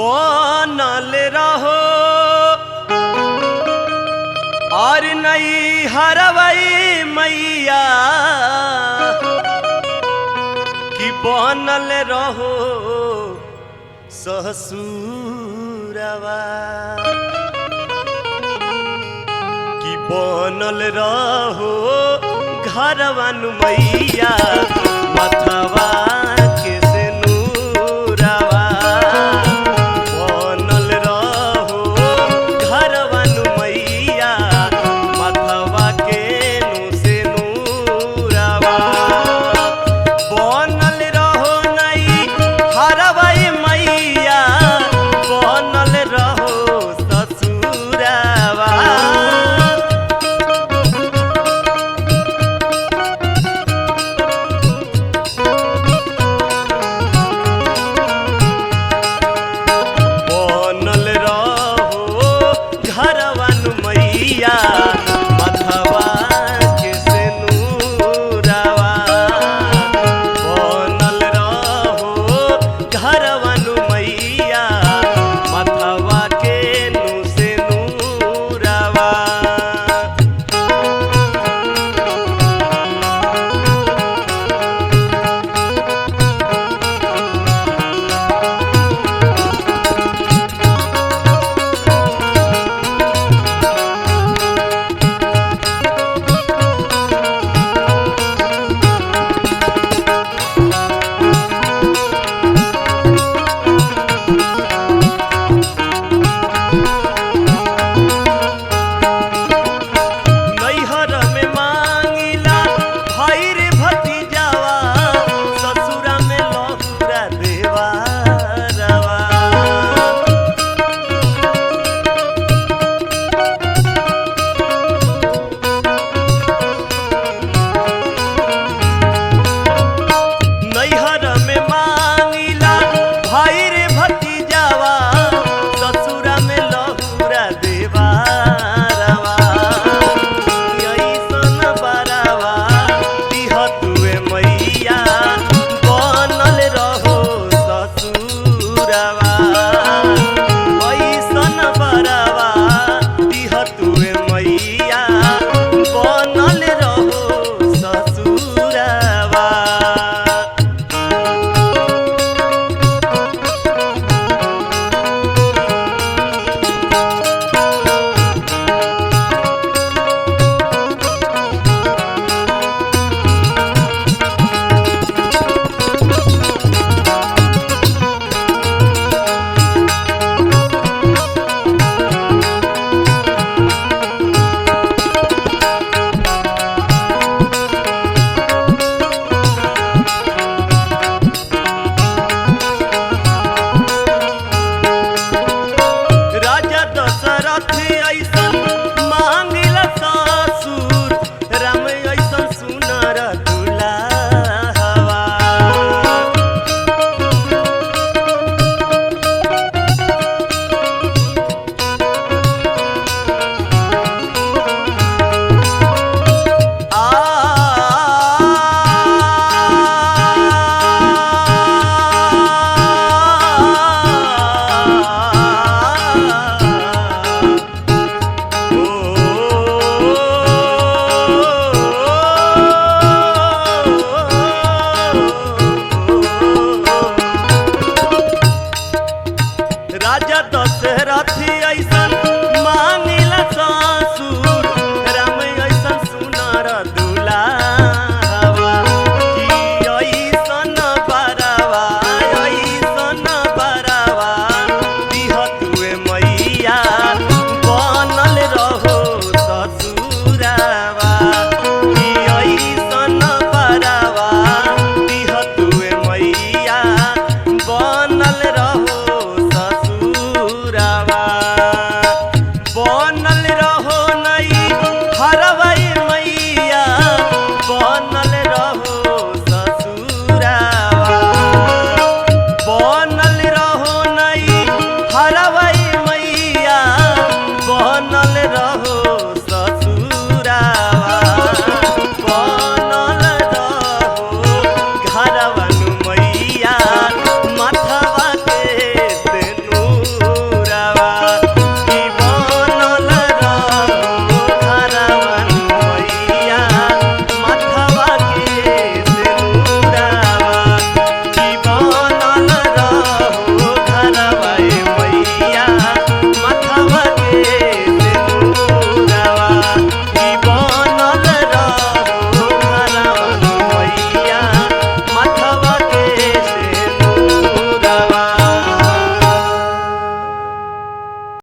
बनल रहो और नहीं हरवई मैया कि बनल रहो ससुरवा कि बनल रहो घरवन मैया मथवा के सिनुरवा बनल रहो घरवन मैया मथवा के सिनुरवा बनल रहो नहीं हरवई मैया बनल रहो ससुरवा बनल रहो घरवन मैया मथवा के सिनुरवा बनल रहो घरवन मैया मथवा के सिनुरवा नैहर में मांगिला भाई रे भतीजावा ससुरा में लहुरा देवारवा नैहर में मांगिला भाई रे भतीजावा ससुरा में लहुरा देवारवा ऐसन बरावा दिह तुए मैया